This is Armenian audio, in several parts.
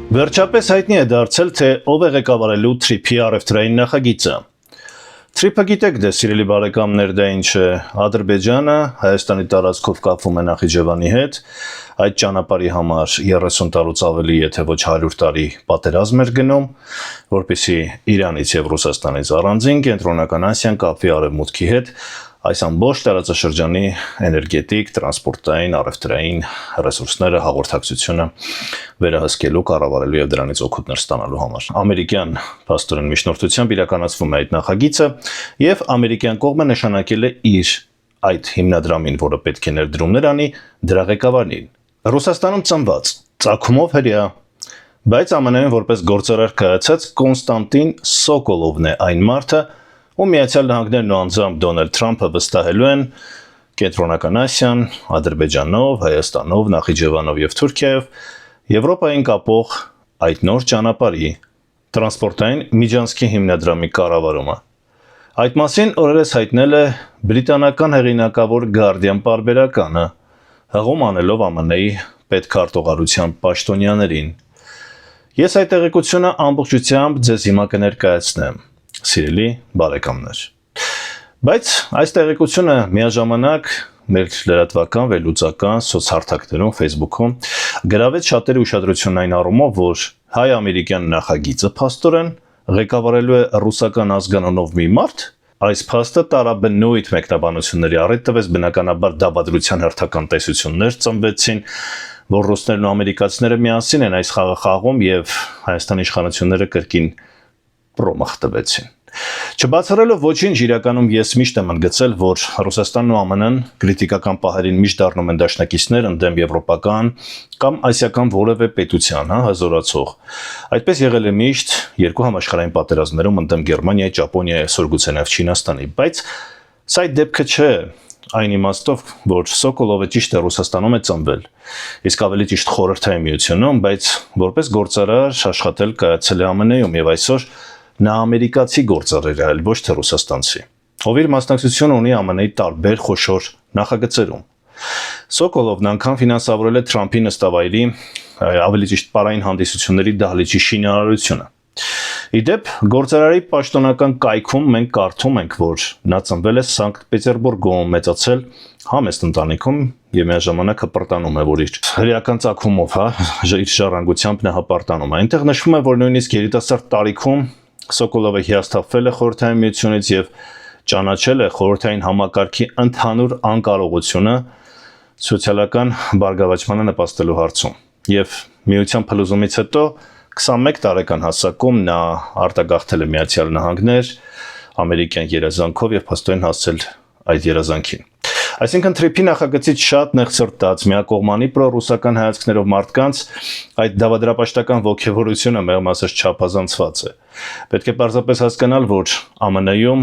Վերջապես հայտնի է դարձել, թե ով է ղեկավարելու TRIP-ի առևտրային նախագիծը։ TRIP-ը գիտեք դե, սիրելի բարեկամներ, դա ինչ է, Ադրբեջանը Հայաստանի տարածքով կապվում է Նախիջևանի հետ, այդ ճանապարհի համար 30 տարուց ավելի, եթե ոչ 100 տարի պատերազմ էր գնում, որպեսզի Իրանից եւ Ռուսաստանից առանձին Կենտրոնական Ասիան կապվի Արևմուտքի հետ, այս ամբողջ տարածաշրջանի էներգետիկ, տրանսպորտային, առևտրային ռեսուրսները, հաղորդակցությունը վերահսկելու, կառավարելու եւ դրանից օգուտներ ստանալու համար։ Ամերիկյան փաստորեն միջնորդությամբ իրականացվում է այդ նախագիծը եւ ամերիկյան կողմը նշանակել է իր այդ հիմնադրամին, որը պետք է ներդրումներ անի, դրա ղեկավարին։ Ռուսաստանում ծնված, ծագումով հրեա, բայց ԱՄՆ-ին որպես գործարար կայացած Կոնստանտին Սոկոլովն է այն մարդը, ու Միացյալ Նահանգներն ու անձամբ Դոնալդ Թրամփը վստահելու են Կենտրոնական Ասիան, Ադրբեջանով, Հայաստանով, Նախիջևանով եւ Թուրքիայով Եվրոպային կապող այդ նոր ճանապարհի տրանսպորտային միջանցքի հիմնադրամի կառավարումը։ Այդ մասին օրերս հայտնել է բրիտանական հեղինակավոր Guardian պարբերականը, հղում անելով ԱՄՆ-ի պետքարտուղարության պաշտոնյաներին։ Ես այդ տեղեկությունը ամբողջությամբ ձեզ հիմա կներկայացնեմ, սիրելի բարեկամներ։ Բայց այս տեղեկությունը միաժամանակ մեր լրատվական, վերլուծական սոցհարթակներում, Facebook-ում գրավեց շատերի ուշադրությունն այն առումով, որ հայ-ամերիկյան նախագիծը փաստորեն ղեկավարելու է ռուսական ազգանունով մի մարդ, այս փաստը տարաբնույթ մեկնաբանությունների առիթ տվեց, բնականաբար դավադրության հերթական տեսություններ ծնվեցին, որ ռուսներն ու ամերիկացիները միասին են այս խաղը խաղում եւ Հայաստանի իշխանությունները կրկին պրոմախ տվեցին։ Չբացառելով ոչինչ, իրականում ես միշտ եմ ընդգծել, որ Ռուսաստանն ու ԱՄՆ-ն քրիտիկական պահերին միշտ դառնում են դաշնակիցներ ընդդեմ եվրոպական կամ ասիական որևէ պետության, հզորացող։ Այդպես եղել է միշտ երկու համաշխարհային պատերազմներում ընդդեմ Գերմանիայի, Ճապոնիայի, այսօր գուցե նաև Չինաստանի, բայց սա այդ դեպքը չէ, այն իմաստով, որ Սոկոլովը ճիշտ է Ռուսաստանում է ծնվել, իսկ ավելի ճիշտ Խորհրդային Միությունում, բայց որպես գործարար աշխատել կայացել է ԱՄՆ-ում եւ այսօր նա ամերիկացի գործարար է, այլ ոչ թե ռուսաստանցի, ով իր մասնակցությունը ունի ԱՄՆ-ի տարբեր խոշոր նախագծերում։ Սոկոլովն անգամ ֆինանսավորել է Թրամփի նստավայրի, ավելի ճիշտ պարային հանդիսությունների դահլիճի շինարարությունը։ Իդեպ, գործարարի պաշտոնական կայքում մենք կարդում ենք, որ նա ծնվել է Սանկտ Պետերբուրգում, մեծացել համեստ ընտանիքում եւ միաժամանակ հպարտանում է, որ իր հրեական ծագումով, իր ժառանգությամբ նա հպարտանում է։ Այնտեղ նշվում է, որ նույնիսկ երիտասարդ տարիքում Սոկոլովը հիասթափվել է Խորհրդային Միությունից եւ ճանաչել է խորհրդային համակարգի ընդհանուր անկարողությունը սոցիալական բարգավաճմանը նպաստելու հարցում։ Եվ միության փլուզումից հետո 21 տարեկան հասակում նա արտագաղթել է Միացյալ Նահանգներ, ամերիկյան երազանքով եւ փաստորեն հասել այդ երազանքին։ Այսինքն TRIP-ի նախագծից շատ նեղցրտած, միակողմանի պրոռուսական հայացքներով մարդկանց այդ դավադրապաշտական ոգևորությունը մեղմ ասած չափազանցված է։ Պետք է պարզապես հասկանալ, որ ԱՄՆ-ում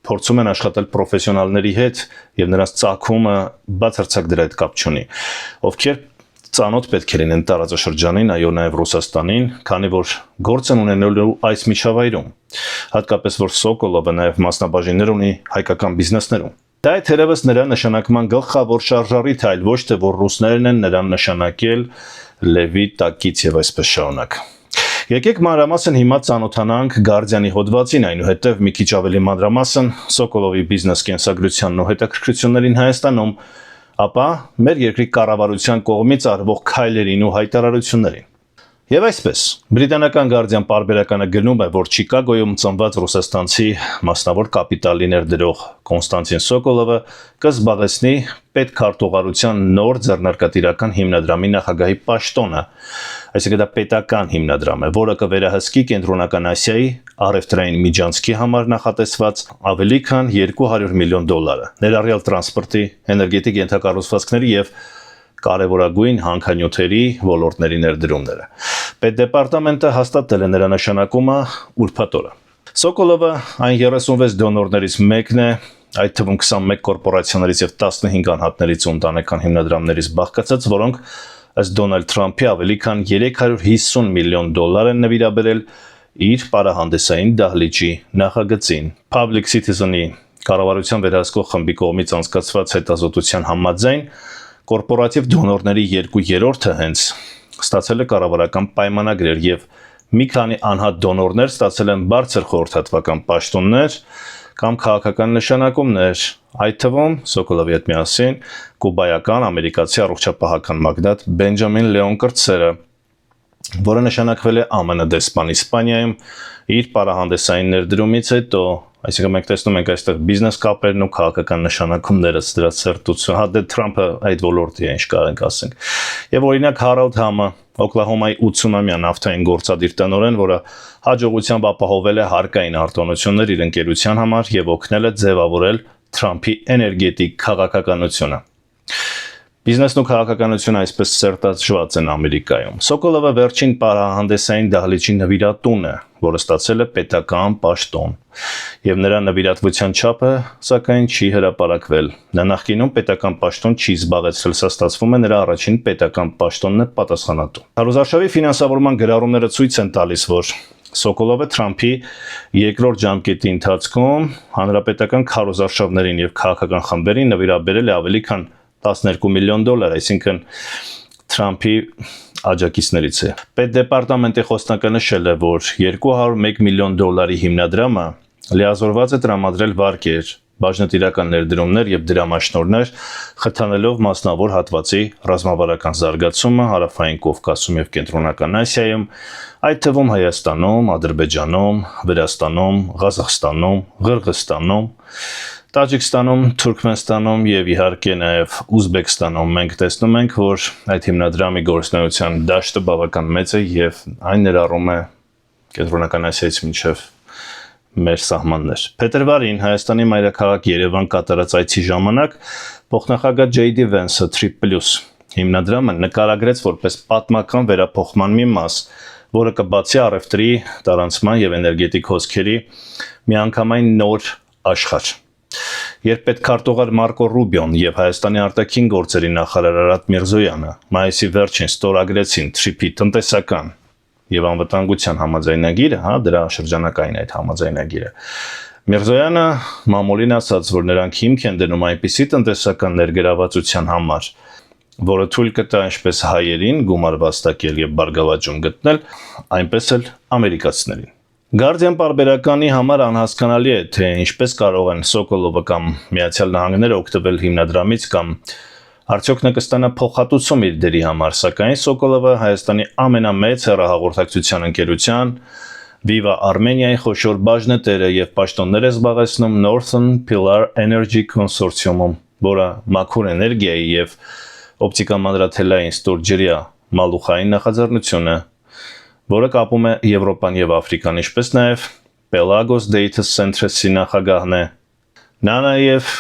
փորձում են աշխատել պրոֆեսիոնալների հետ եւ նրանց ծագումը բացարձակ դրա հետ կապ չունի, ովքեր ծանոթ պետք է լինեն տարածաշրջանին, այո նաև Ռուսաստանին, քանի որ գործ են ունենալու այս միջավայրում, հատկապես որ Սոկոլովը նաև մասնաբաժիններ ունի հայկական բիզնեսներում։ Դա է թերևս նրա նշանակման գլխավոր շարժառիթ, այլ ոչ թե որ ռուսներն են նրան նշանակել Լևի տակից եւ այսպես շարունակ։ Եկեք մանրամասն հիմա ծանոթանանք Guardian-ի հոդվածին, այնուհետև մի քիչ ավելի մանրամասն Սոկոլովի բիզնես կենսագրությանն ու հետաքրքրություններին Հայաստանում, ապա մեր երկրի կառավարության կողմից արվող քայլերին ու հայտարարություններին։ Եվ այսպես, բրիտանական Guardian պարբերականը գրում է, որ Չիկագոյում ծնված ռուսաստանցի մասնավոր կապիտալի ներդրող Կոնստանտին Սոկոլովը կզբաղեցնի պետքարտուղարության նոր ձեռնարկատիրական հիմնադրամի նախագահի պաշտոնը, այսինքն դա պետական հիմնադրամ է, որը կվերահսկի Կենտրոնական Ասիայի առևտրային միջանցքի համար նախատեսված ավելի քան $200 միլիոն, ներառյալ տրանսպորտի, էներգետիկ ենթակառուցվածքների եւ կարևորագույն հանքանյութերի ոլորտների ներդրումները։ Պետդեպարտամենտը հաստատել է նրա նշանակումը ուրբաթ օրը։ Սոկոլովը այն 36 դոնորներից մեկն է, այդ թվում 21 կորպորացիաներից եւ 15 անհատներից ու ընտանեկան հիմնադրամներից բաղկացած, որոնք ըստ Դոնալդ Թրամփի ավելի քան $350 միլիոն են նվիրաբերել իր պարահանդեսային դահլիճի նախագծին։ Public Citizen-ի կառավարության վերահսկող խմբի կողմից անցկացված հետազոտության համաձայն կորպորատիվ դոնորների 2/3-ը հենց ստացել է կառավարական պայմանագրեր եւ մի քանի անհատ դոնորներ ստացել են բարձր խորհրդատվական պաշտոններ կամ քաղաքական նշանակումներ, այդ թվում Սոկոլովի հետ միասին կուբայական ամերիկացի առողջապահական մագնատ Բենջամին Լեոն Կրտսերը, որը նշանակվել է ԱՄՆ դեսպան Իսպանիայում իր պարահանդեսային ներդրումից հետո, այսինքն մենք տեսնում ենք այստեղ բիզնես կապերն ու քաղաքական նշանակումները դրա ցերտություն, հա դե Թրամփը այդ ոլորտի է, ինչ կարենք ասենք։ Եվ օրինակ Հարալդ Համը, Օկլահոմայի 80-ամյա նավթային գործադիր տնօրեն, որը հաջողությամբ ապահովել է հարկային արտոնություններ իր ընկերության համար եւ օգնել է ձևավորել Թրամփի էներգետիկ քաղաքականությունը։ Բիզնեսն ու քաղաքականությունը այսպես սերտացված են Ամերիկայում։ Սոկոլովը վերջին պարահանդեսային դահլիճի նվիրատուն է, որը ստացել է պետական պաշտոն, եւ նրա նվիրատվության չափը սակայն չի հրապարակվել։ Նա նախկինում պետական պաշտոն չի զբաղեցրել, սա ստացվում է նրա առաջին պետական պաշտոնն է պատասխանատու։ Հարուզարշավի ֆինանսավորման գրառումները ցույց են տալիս, որ Սոկոլովը Թրամփի երկրորդ ժամկետի ընթացքում հանրապետական քարոզարշավներին եւ քաղաքական խմբերին նվիրաբերել է ավելի քան $12 միլիոն, այսինքն Թրամփի աջակիցներից է։ Պետդեպարտամենտի խոսնակը նշել է, որ $201 միլիոն հիմնադրամը լիազորված է տրամադրել վարկեր, բաժնետիրական ներդրումներ եւ դրամաշնորհներ, խթանելով մասնավոր հատվածի ռազմավարական զարգացումը Հարավային Կովկասում եւ Կենտրոնական Ասիայում, այդ թվում Հայաստանում, Ադրբեջանում, Վրաստանում, Ղազախստանում, Ղրղստանում, Տաջիկստանում, Թուրքմենստանում եւ իհարկե նաեւ Ուզբեկստանում մենք տեսնում ենք, որ այդ հիմնադրամի գործունեության դաշտը բավական մեծ է եւ այն ներառում է Կենտրոնական Ասիայից մինչեւ մեր սահմաններ։ Փետրվարին Հայաստանի մայրաքաղաք Երևան կատարած այցի ժամանակ փոխնախագահ Ջեյդի Վենսը 3+ հիմնադրամը նկարագրեց որպես պատմական վերափոխման մի մաս, որը կբացի առևտրի, տարանցման եւ էներգետիկ հոսքերի միանգամայն նոր աշխարհ։ Երբ պետքարտուղար Մարկո Ռուբիոն եւ Հայաստանի արտաքին գործերի նախարար Արադ Միրզոյանը մայիսի վերջին ստորագրեցին TRIP-ի տնտեսական եւ անվտանգության համաձայնագիրը, դրա շրջանակային այդ համաձայնագիրը, Միրզոյանը մամուլին ասաց, որ նրանք հիմք են դնում այնպիսի տնտեսական ներգրավվածության համար, որը թույլ կտա ինչպես հայերին գումար վաստակել եւ բարգավաճում գտնել, այնպես էլ ամերիկացիներին։ Guardian պարբերականի համար անհասկանալի է, թե ինչպես կարող են Սոկոլովը կամ Միացյալ Նահանգները օգտվել հիմնադրամից կամ արդյոք նա կստանա փոխհատուցում իր դերի համար, սակայն Սոկոլովը Հայաստանի ամենամեծ հեռահաղորդակցության ընկերության Viva Armenia-ի խոշոր բաժնետերը եւ պաշտոններ է զբաղեցնում Northern Pillar Energy Consortium-ում, որը մաքուր էներգիայի եւ օպտիկամանրաթելային ստորջրյա մալուխային նախաձեռնություն է, որը կապում է Եվրոպան եւ Աֆրիկան, ինչպես նաեւ Pelagos Data Center-ի նախագահն է։ Նա նաեւ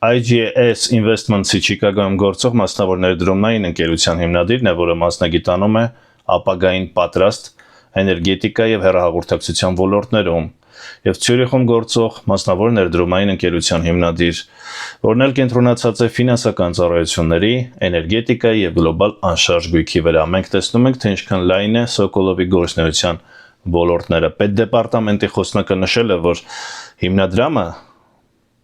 IGS Investments-ի Չիկագոյում գործող մասնավոր ներդրումային ընկերության հիմնադիրն է, որը մասնագիտանում է ապագային պատրաստ էներգետիկա եւ հեռահաղորդակցության ոլորտներում, եւ Ցյուրիխում գործող մասնավոր ներդրումային ընկերության հիմնադիր, որն էլ կենտրոնացած է ֆինանսական ծառայությունների, էներգետիկայի եւ գլոբալ անշարժ գույքի վրա։ Մենք տեսնում ենք, թե ինչքան լայն է Սոկոլովի գործունեության ոլորտները։ Պետդեպարտամենտի խոսնակը նշել է, որ հիմնադրամը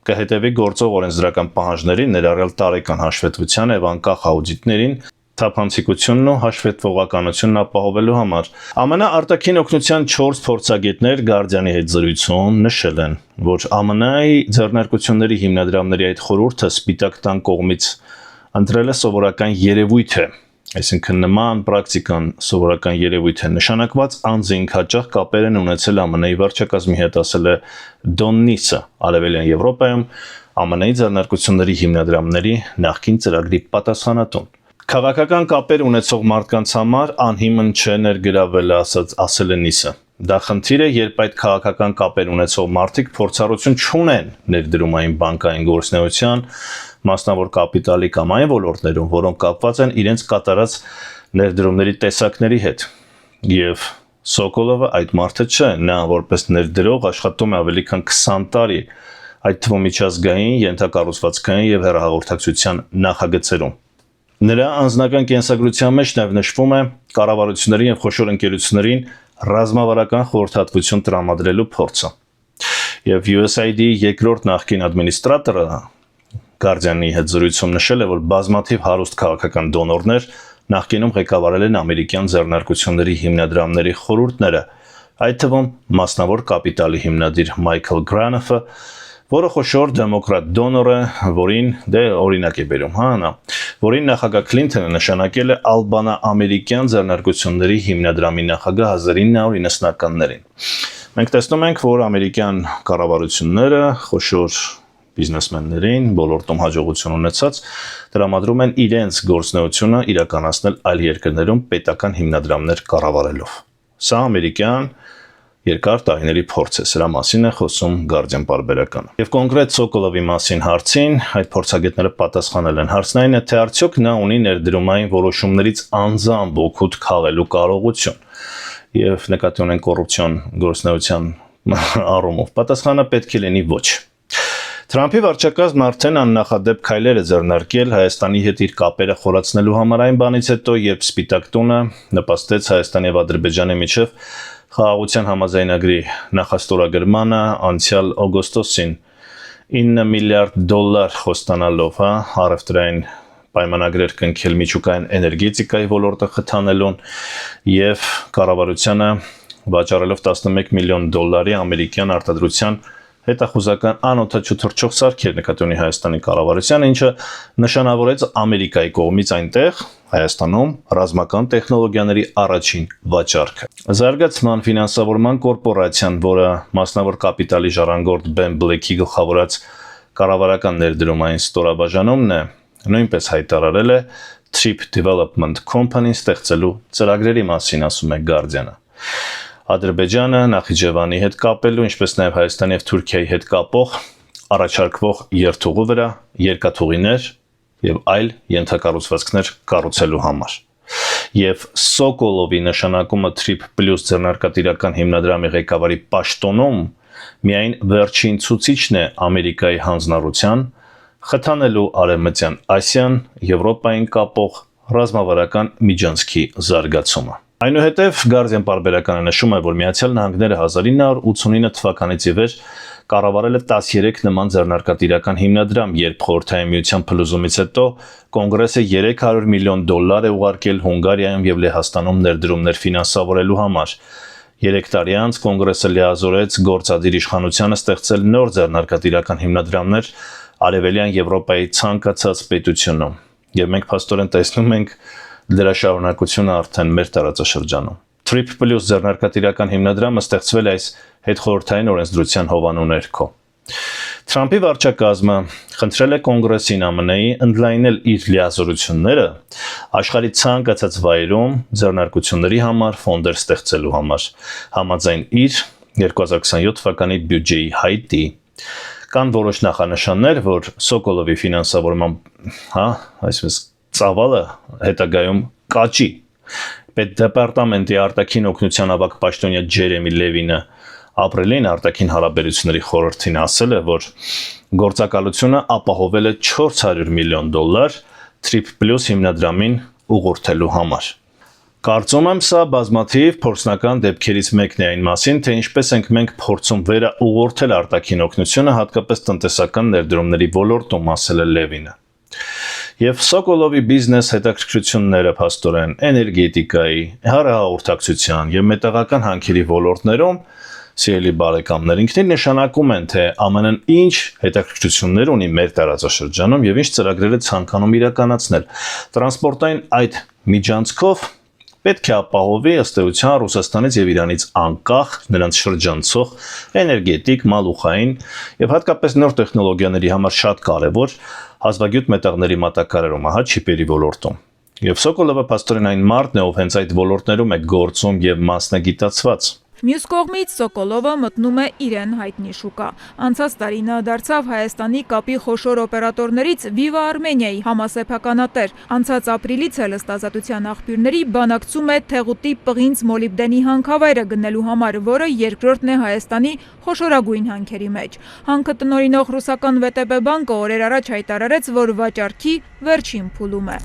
կհետևի գործող օրենսդրական պահանջներին, ներառյալ տարեկան հաշվետվության եւ անկախ աուդիտներին, թափանցիկությունն ու հաշվետվողականությունն ապահովելու համար։ ԱՄՆ արտաքին օգնության 4 փորձագետներ Guardian-ի հետ զրույցում նշել են, որ ԱՄՆ-ի ձեռնարկությունների հիմնադրամների այդ խորհուրդը Սպիտակ տան կողմից ընտրել է սովորական երևույթ է, այսինքն նման պրակտիկան սովորական երևույթ է, նշանակված անձինք հաճախ կապեր են ունեցել ԱՄՆ-ի վարչակազմի հետ, ասել է Դոն Նիսը, Արևելյան Եվրոպայում ԱՄՆ-ի ձեռնարկությունների հիմնադրամների նախկին ծրագրի պատասխանատուն։ Քաղաքական կապեր ունեցող մարդկանց համար անհիմն չէ ներգրավելը, ասել է Նիսը։ Դա խնդիր է, երբ այդ քաղաքական կապեր ունեցող մարդիկ փորձառություն չունեն ներդրումային բանկային գործունեության, մասնավոր կապիտալի կամ այն ոլորտներում, որոնք կապված են իրենց կատարած ներդրումների տեսակների հետ։ Եվ Սոկոլովը այդ մարդը չէ, նա որպես ներդրող աշխատում է ավելի քան 20 տարի, այդ թվում միջազգային, ենթակառուցվածքային եւ հեռահաղորդակցության նախագծերում։ Նրա անձնական կենսագրության մեջ նաև նշվում է կառավարություններին եւ խոշոր ընկերություններին ռազմավարական խորհրդատվություն տրամադրելու փորձը։ Եվ USAID-ի երկրորդ նախկին ադմինիստրատորը Guardian-ի հետ զրույցում նշել է, որ բազմաթիվ հարուստ քաղաքական դոնորներ նախկինում ղեկավարել են ամերիկյան ձեռնարկությունների հիմնադրամների խորհուրդները, այդ թվում մասնավոր կապիտալի հիմնադիր Մայքլ Գրանոֆը, որը խոշոր դեմոկրատ դոնոր է, որին օրինակ է բերում, որին նախագահ Քլինթոնը նշանակել է ալբանա-ամերիկյան ձեռնարկությունների հիմնադրամի նախագահ 1990-ականներին։ Մենք տեսնում ենք, որ ամերիկյան կառավարությունները խոշոր բիզնեսմեններին, ոլորտում հաջողություն ունեցած, տրամադրում են իրենց գործունեությունը իրականացնել այլ երկրներում պետական հիմնադրամներ կառավարելով։ Սա ամերիկյան երկար տարիների փորձ է, սրա մասին է խոսում Guardian պարբերականը։ Եվ կոնկրետ Սոկոլովի մասին հարցին այդ փորձագետները պատասխանել են։ Հարցն այն է, թե արդյոք նա ունի ներդրումային որոշումներից անձամբ օգուտ քաղելու կարողություն եւ նկատի ունեն կոռուպցիոն գործունեության առումով։ Պատասխանը պետք է լինի ոչ։ Թրամփի վարչակազմն արդեն աննախադեպ քայլեր է ձեռնարկել Հայաստանի հետ իր կապերը խորացնելու համար այն բանից հետո, երբ Սպիտակ տունը նպաստեց Հայաստանի եւ Ադրբեջանի միջև խաղաղության համաձայնագրի նախաստորագրմանը անցյալ օգոստոսին 9 միլիարդ դոլար խոստանալով, առևտրային պայմանագրեր կնքել միջուկային էներգետիկայի ոլորտը խթանելուն եւ կառավարությանը վաճառելով 11 միլիոն դոլարի ամերիկյան արտադրության հետախուզական անօդաչու թռչող սարքեր նկատի ունի Հայաստանի կառավարությանը, ինչը նշանավորեց Ամերիկայի կողմից այնտեղ Հայաստանում ռազմական տեխնոլոգիաների առաջին վաճառքը։ Զարգացման ֆինանսավորման կորպորացիան, որը մասնավոր կապիտալի ժառանգորդ Ben Black-ի գլխավորած կառավարական ներդրումային ստորաբաժանումն է, նույնպես հայտարարել է Trip Development Company ստեղծելու ծրագրերի մասին, ասում է Guardian-ը։ Ադրբեջանը Նախիջևանի հետ կապելու, ինչպես նաև Հայաստանի եւ Թուրքիայի հետ կապող առաջարկվող երթուղու վրա երկաթուղիներ եւ այլ ենթակառուցվածքներ կառուցելու համար։ Եվ Սոկոլովի նշանակումը Trip Plus ձեռնարկատիրական հիմնադրամի ղեկավարի պաշտոնում միայն վերջին ցուցիչն է Ամերիկայի հանձնառության խթանելու Արևմտյան Ասիան Եվրոպային կապող ռազմավարական միջանցքի զարգացումը։ Այնուհետև Guardian պարբերականը նշում է, որ Միացյալ Նահանգները 1989 թվականից ի վեր կառավարել է 13 նման ձեռնարկատիրական հիմնադրամ, երբ Խորհրդային Միության փլուզումից հետո Կոնգրեսը 300 միլիոն դոլար է ուղարկել Հունգարիայում եւ Լեհաստանում ներդրումներ ֆինանսավորելու համար։ 3 տարի անց Կոնգրեսը լիազորեց գործադիր իշխանությանը ստեղծել նոր ձեռնարկատիրական հիմնադրամներ Արևելյան Եվրոպայի ցանկացած պետությունում։ Եվ մենք փաստորեն տեսնում ենք դրա շարունակությունը արդեն մեր տարածաշրջանում։ Trip Plus ձեռնարկատիրական հիմնադրամը ստեղծվել է այս հետխորհրդային օրենսդրության հովանու ներքո։ Թրամփի վարչակազմը խնդրել է Կոնգրեսին ԱՄՆ-ի ընդլայնել իր լիազորությունները աշխարհի ցանկացած վայրում ձեռնարկությունների համար ֆոնդեր ստեղծելու համար, համաձայն իր 2027 թվականի բյուջեի հայտի։ Կան որոշ նախանշաններ, որ Սոկոլովի ֆինանսավորման, այսպես ծավալը հետագայում կաճի։ Պետդեպարտամենտի արտաքին օգնության ավագ պաշտոնյա Ջերեմի Լևինը ապրիլին արտաքին հարաբերությունների խորհրդին ասել է, որ գործակալությունը ապահովել է 400 միլիոն դոլար Trip Plus հիմնադրամին ուղղորդելու համար։ Կարծում եմ, սա բազմաթիվ փորձնական դեպքերից մեկն է այն մասին, թե ինչպես ենք մենք փորձում վերաուղղորդել արտաքին օգնությունը, հատկապես տնտեսական ներդրումների ոլորտում, ասել է Լևինը։ Եվ Սոկոլովի բիզնես հետաքրքրությունները փաստորեն էներգետիկայի, հեռահաղորդակցության եւ մետաղական հանքերի ոլորտներում, սիրելի բարեկամներ, ինքնին նշանակում են, թե ԱՄՆ-ն ինչ հետաքրքրություններ ունի մեր տարածաշրջանում եւ ինչ ծրագրեր է ցանկանում իրականացնել։ Տրանսպորտային այդ միջանցքով պետք է ապահովի ըստ էության Ռուսաստանից եւ Իրանից անկախ նրանց շրջանցող էներգետիկ, մալուխային եւ հատկապես նոր տեխնոլոգիաների համար շատ կարեւոր հազվագյուտ մետաղների մատակարարումը, չիպերի ոլորտում։ Եվ Սոկոլովը փաստորեն այն մարդն է, ով հենց այդ ոլորտներում է գործում եւ մասնագիտացված։ Մյուս կողմից Սոկոլովը մտնում է իրեն հայտնի շուկա։ Անցած տարի նա դարձավ Հայաստանի կապի խոշոր օպերատորներից Viva Armenia-ի համասեփականատեր։ Անցած ապրիլից էլ ըստ Ազատության աղբյուրների բանակցում է Թեղուտի պղինձ մոլիբդենի հանքավայրը գնելու համար, որը երկրորդն է Հայաստանի խոշորագույն հանքերի մեջ։ Հանքը տնօրինող ռուսական VTB բանկը օրեր առաջ հայտարարեց, որ վաճառքի վերջին փուլում է։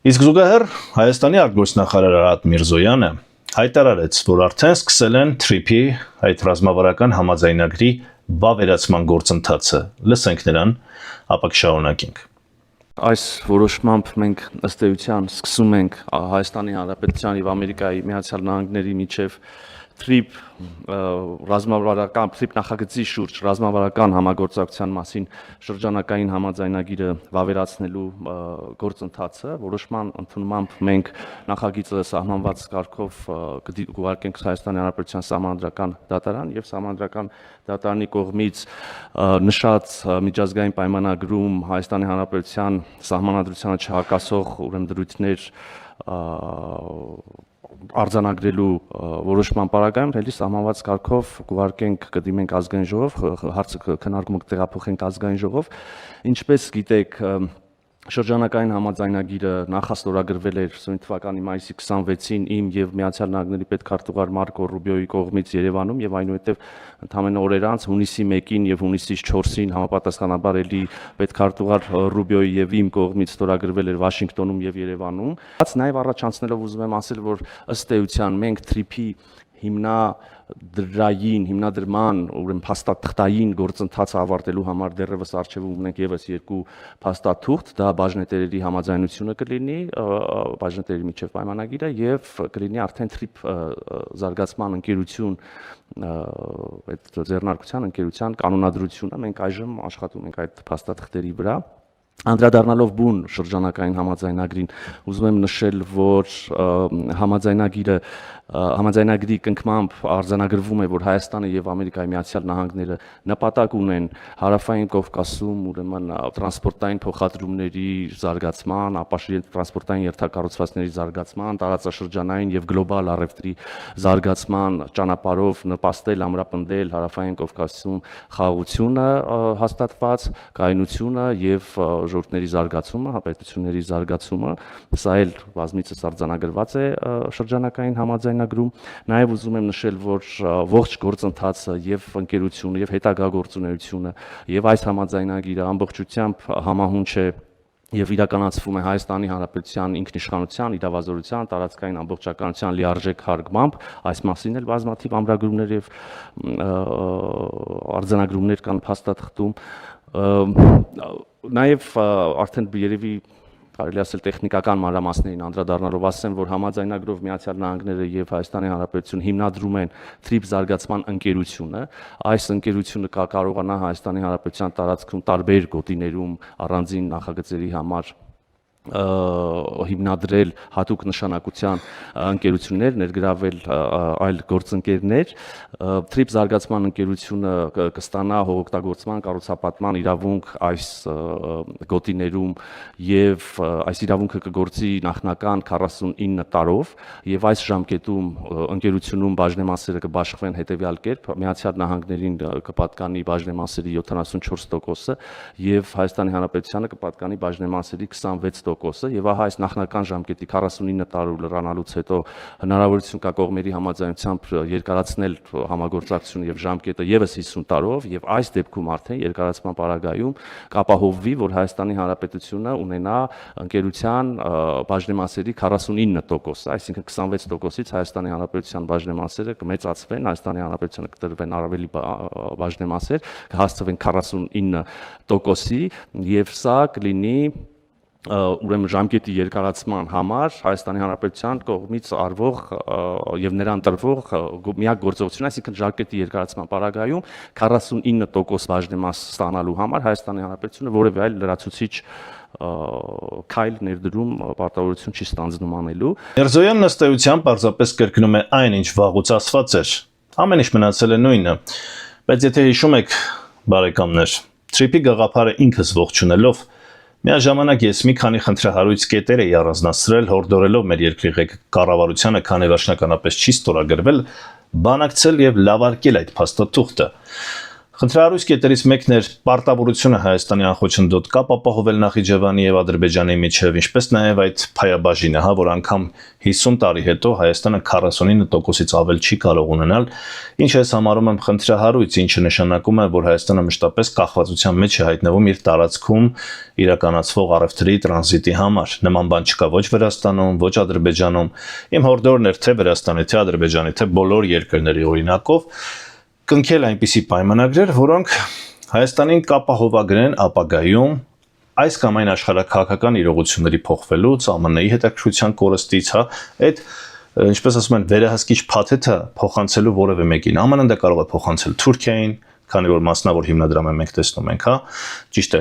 Իսկ զուգահեռ Հայաստանի արտգործնախարար Արադ Միրզոյանը հայտարարեց, որ արդեն սկսել են Trip-ի այդ ռազմավարական համաձայնագրի վավերացման գործընթացը։ Լսենք նրան, ապա կշարունակենք։ Այս որոշմամբ մենք ըստ էության սկսում ենք Հայաստանի Հանրապետության եւ Ամերիկայի Միացյալ Նահանգների միջև TRIP ռազմավարական TRIP նախագծի շուրջ ռազմավարական համագործակցության մասին շրջանակային համաձայնագիրը վավերացնելու գործընթացը որոշման ընդունմամբ մենք նախագիծը սահմանված կարգով կուղարկենք Հայաստանի Հանրապետության Սահմանադրական դատարան եւ Սահմանադրական դատարանի կողմից նշած միջազգային պայմանագրում Հայաստանի Հանրապետության սահմանադրությանը չհակասող ուրեմն դրույթներ արձանագրելու որոշման պարագայում հենց սահմանված կարգով կուղարկենք կդիմենք ազգային ժողով հարցը քննարկումը կտեղափոխենք ազգային ժողով ինչպես գիտեք շրջանակային համաձայնագիրը նախաստորագրվել էր սույն թվականի մայիսի 26-ին իմ եւ Միացյալ Նահանգների պետքարտուղար Մարկո Ռուբիոյի կողմից Երևանում եւ այնուհետեւ ընդամենը օրեր անց հունիսի 1-ին եւ հունիսի 4-ին համապատասխանաբար էլի պետքարտուղար Ռուբիոյի եւ իմ կողմից ստորագրվել էր Վաշինգտոնում եւ Երևանում։ Բայց նաեւ առաջանցնելով ուզում եմ ասել, որ ըստ էության մենք TRIP-ի հիմնադրման ուրեմն փաստաթղթային գործընթացը ավարտելու համար դեռևս արժևում ունենք եւս երկու փաստաթուղթ, դա բաժնետերերի համաձայնությունը կլինի, բաժնետերերի միջև պայմանագիրը եւ կլինի արդեն TRIP զարգացման ընկերություն այդ ձեռնարկության ընկերության կանոնադրությունը, մենք այժմ աշխատում ենք այդ փաստաթղթերի վրա։ Անդրադառնալով բուն շրջանակային համաձայնագրին ուզում եմ նշել, որ համաձայնագրի կնքմամբ արձանագրվում է, որ Հայաստանը եւ Ամերիկայի Միացյալ Նահանգները նպատակ ունեն հարավային Կովկասում ուրեմն տրանսպորտային փոխադրումների զարգացման, ապաշիր տրանսպորտային երթակառուցվածքների զարգացման, տարածաշրջանային եւ գլոբալ առևտրի զարգացման ճանապարհով նպաստել, ամրապնդել հարավային Կովկասում խաղաղությունը հաստատված, կայունությունը եւ ժողովուրդների զարգացումը, հապետությունների զարգացումը, սա էլ բազմիցս արձանագրված է շրջանակային համաձայնագրում։ Նաև ուզում եմ նշել, որ ողջ գործընթացը եւ ընկերությունը եւ հետագա գործունեությունը եւ այս համաձայնագիրը ամբողջությամբ համահունչ է եւ իրականացվում է Հայաստանի Հանրապետության ինքնիշխանության, իրավազորության, տարածքային ամբողջականության լիարժեք հարգմամբ, այս մասին էլ բազմաթիվ ամրագրումներ եւ արձանագրումներ կան փաստաթղթում։ Նաև արդեն երևի կարելի ասել տեխնիկական մանրամասներին անդրադառնալով ասեմ, որ համաձայնագրով Միացյալ Նահանգները եւ Հայաստանի Հանրապետությունը հիմնադրում են TRIP զարգացման ընկերությունը։ Այս ընկերությունը կարողանա Հայաստանի Հանրապետության տարածքում տարբեր գոտիներում առանձին նախագծերի համար հիմնադրել հատուկ նշանակության ընկերություններ, ներգրավել այլ գործընկերներ, TRIP զարգացման ընկերությունը կստանա հողօգտագործման, կառուցապատման իրավունք այս գոտիներում եւ այս իրավունքը կգործի նախնական 49 տարով եւ այս ժամկետում ընկերությունում բաժնեմասերը կբաշխվեն հետեւյալ կերպ. Միացյալ Նահանգներին կպատկանի բաժնեմասերի 74%-ը եւ Հայաստանի Հանրապետությանը կպատկանի բաժնեմասերի 26% եւ ահա այս նախնական ժամկետի 49 տարու լրանալուց հետո հնարավորություն կա կողմերի համաձայնությամբ երկարացնել համագործակցությունը եւ ժամկետը եւս 50 տարով եւ այս դեպքում արդեն երկարացման պարագայում կապահովվի, որ Հայաստանի Հանրապետությունը ունենա ընկերության բաժնեմասերի 49%, այսինքն 26%-ից Հայաստանի Հանրապետության բաժնեմասերը կմեծացվեն, Հայաստանի Հանրապետությանը կտրվեն ավելի բաժնեմասեր, կհասցվեն 49%-ի եւ սա կլինի ուրեմն ժամկետի երկարացման համար Հայաստանի Հանրապետության կողմից արվող եւ նրան տրվող միակ գործողություն, այսինքն ժամկետի երկարացման պարագայում 49% բաժնեմաս ստանալու համար Հայաստանի Հանրապետությունը որևէ այլ լրացուցիչ քայլ ներդրում պարտավորություն չի ստանձնում անելու։ Միրզոյանն ըստ էության պարզապես կրկնում է այն, ինչ վաղուց ասված էր։ Ամեն ինչ մնացել է նույնը։ Բայց եթե հիշում եք, բարեկամներ, TRIP-ի գաղափարը ինքս ողջունելով միաժամանակ ես մի քանի խնդրահարույց կետեր էի առանձնացրել, հորդորելով մեր երկրի կառավարությանը, քանի վերջնականապես չի ստորագրվել, բանակցել եւ լավարկել այդ փաստաթուղթը։ Խնդրահարույց կետերից մեկն էր պարտավորությունը Հայաստանի անխոչնդոտ կապ ապահովել Նախիջևանի եւ Ադրբեջանի միջև, ինչպես նաեւ այդ փայաբաժինը, որ անգամ 50 տարի հետո Հայաստանը 49%-ից ավել չի կարող ունենալ, ինչը ես համարում եմ խնդրահարույց, ինչը նշանակում է, որ Հայաստանը մշտապես կախվածության մեջ է հայտնվում իր տարածքում իրականացվող առևտրի տրանզիտի համար։ Նման բան չկա ոչ Վրաստանում, ոչ Ադրբեջանում։ Իմ հորդորն էր թե Վրաստանի, թե Ադրբեջանի, թե բոլոր երկրների օրինակով կնքել այնպիսի պայմանագրեր, որոնք Հայաստանին կապահովագրեն ապագայում այս կամ այն աշխարհակաղակական իրողությունների փոխվելուց, ԱՄՆ-ի հետաքրքրության կորստից, հա, այդ ինչպես ասում են, վերահսկիչ փաթեթը փոխանցելու որևէ մեկին։ ԱՄՆ-ն դա կարող է փոխանցել Թուրքիային, քանի որ մասնավոր հիմնադրամը մենք տեսնում ենք, հա, ճիշտ է,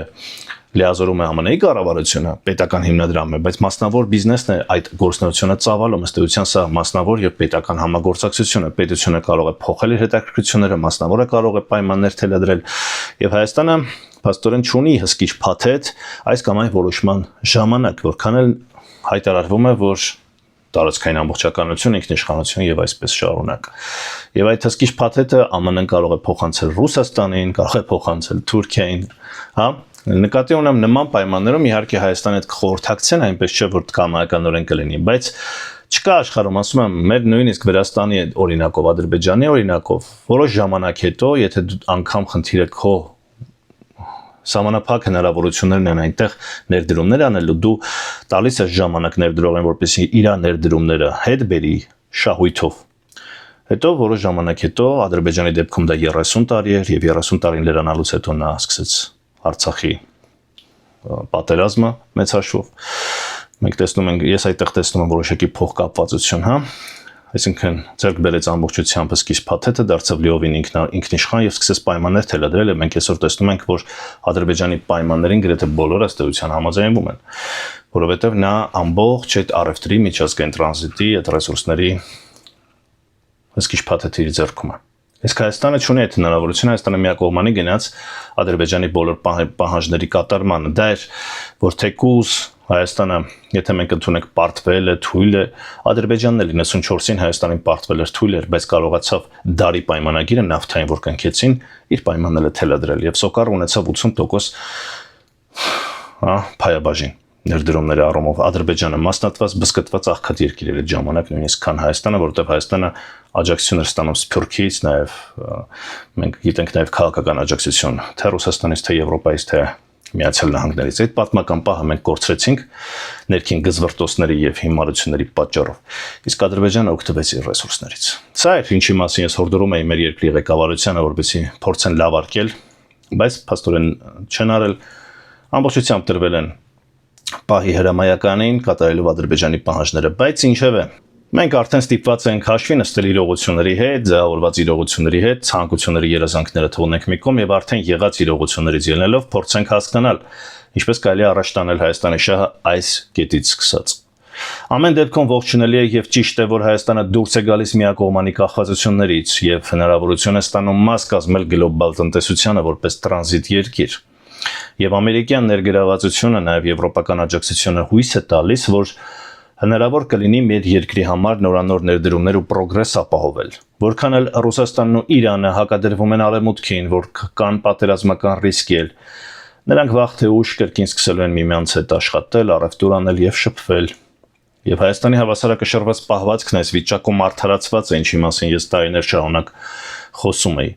լիազորում է ԱՄՆ-ի կառավարությունը, պետական հիմնադրամը, բայց մասնավոր բիզնեսն է այդ գործունեությունը ծավալում, ըստ էության սա մասնավոր եւ պետական համագործակցություն է, պետությունը կարող է փոխել իր հետաքրքրությունները, մասնավորը կարող է պայմաններ թելադրել եւ Հայաստանը փաստորեն չունի հսկիչ փաթեթ այս կամ այն որոշման ժամանակ, որքան էլ հայտարարվում է, որ տարածքային ամբողջականություն, ինքնիշխանություն եւ այսպես շարունակ։ Եվ այդ հսկիչ փաթեթը ԱՄՆ-ն կարող է փոխանցել Ռուսաստանին, կարող է փոխանցել Թուրքիային, հա։ Նկատի ունեմ նման պայմաններում իհարկե Հայաստանը այդ կխորհրդակցեն, այնպես չէ որ կամայականորեն կլինի, բայց չկա աշխարհում, ասում եմ, մեր նույնիսկ Վրաստանի օրինակով, Ադրբեջանի օրինակով, որոշ ժամանակ հետո, եթե դու անգամ խնդիրը քո սահմանափակ հնարավորություններն են այնտեղ ներդրումներ անելու, դու տալիս ես ժամանակ ներդրողին, որպեսզի իր ներդրումները հետ բերի շահույթով։ Հետո որոշ ժամանակ հետո Ադրբեջանի դեպքում դա 30 տարի էր եւ 30 տարին լրանալուց հետո նա սկսեց Արցախի պատերազմը մեծ հաշվով։ Մենք տեսնում ենք, ես այդտեղ տեսնում եմ որոշակի փոխկապվածություն, հա։ Այսինքն ձեռք բերեց ամբողջությամբ հսկիչ փաթեթը, դարձավ լիովին ինքնիշխան եւ սկսեց պայմաններ թելադրել եւ մենք այսօր տեսնում ենք, որ Ադրբեջանի պայմաններին գրեթե բոլորը ըստ էության համաձայնվում են, որովհետեւ նա ամբողջ այդ առևտրի միջազգային տրանզիտի այդ ռեսուրսների հսկիչ փաթեթը իր ձեռքում է։ Իսկ Հայաստանը չունի այդ հնարավորությունը, Հայաստանը միակողմանի գնաց Ադրբեջանի բոլոր պահանջների կատարմանը։ Դա էր, որ թեկուզ Հայաստանը, եթե մենք ընդունենք պարտվել է, թույլ է, Ադրբեջանն էլ 94-ին Հայաստանին պարտվել էր, թույլ էր, բայց կարողացավ դարի պայմանագիրը նավթային, որ կնքեցին, իր պայմանները թելադրել եւ սոկար ունեցավ 80% փայաբաժին ներդրումների առումով Ադրբեջանը մասնատված, բսկտված աղքատ երկիր էր այդ ժամանակ նույնիսկ քան Հայաստանը, որովհետև Հայաստանը աջակցություն էր ստանում Սփյուռքից, նաև մենք գիտենք նաև քաղաքական աջակցություն թե Ռուսաստանից, թե Եվրոպայից, թե Միացյալ Նահանգներից։ Այդ պատմական պահը մենք կորցրեցինք ներքին գզվրտոցների եւ հիմարությունների պատճառով։ Իսկ Ադրբեջանը օգտվեց իր ռեսուրսներից։ Սա է ինչի մասին ես հորդորում եի մեր երկրի ղեկավարությանը, որպեսզի փորձեն լավ արկել, բայց փաստորեն չեն արել, ամբողջությամբ տրվել են պահի հրամայականին կատարելով Ադրբեջանի պահանջները, բայց ինչևէ մենք արդեն ստիպված ենք հաշվի նստել իրողությունների հետ, ձևավորված իրողությունների հետ, ցանկությունների երազանքները թողնենք մի կողմ եւ արդեն եղած իրողություններից ելնելով փորձենք հասկանալ ինչպես կարելի է առաջ տանել Հայաստանի շահը այս կետից սկսած։ Ամեն դեպքում ողջունելի է եւ ճիշտ է, որ Հայաստանը դուրս է գալիս միակողմանի կախվածություններից եւ հնարավորություն է ստանում մաս կազմել գլոբալ տնտեսությանը որպես տրանզիտ երկիր։ Եվ ամերիկյան ներգրավվածությունը, նաև եվրոպական աջակցությունը հույս է տալիս, որ հնարավոր կլինի մեր երկրի համար նորանոր ներդրումներ ու պրոգրես ապահովել։ Որքան էլ Ռուսաստանն ու Իրանը հակադրվում են արևմուտքին, որ կան պատերազմական ռիսկեր, նրանք վաղ թե ուշ կրկին սկսելու են միմյանց հետ աշխատել, առևտուր անել եւ շփվել։ Եվ Հայաստանի հավասարակշռված պահվածքն այս վիճակում արդարացված է, ինչի մասին ես տարիներ շարունակ խոսում էի։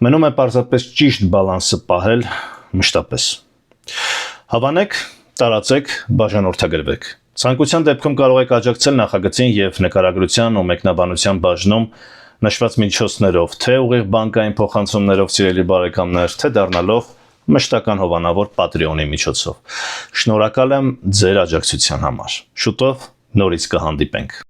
Մնում է պարզապես ճիշտ բալանսը պահել մշտապես։ Հավանեք, տարածեք, բաժանորդագրվեք։ Ցանկության դեպքում կարող եք աջակցել նախագծին եւ նկարագրության ու մեկնաբանության բաժնում նշված միջոցներով, թե ուղիղ բանկային փոխանցումներով, սիրելի բարեկամներ, թե դառնալով մշտական հովանավոր Patreon-ի միջոցով։ Շնորհակալ եմ ձեր աջակցության համար։ Շուտով նորից կհանդիպենք։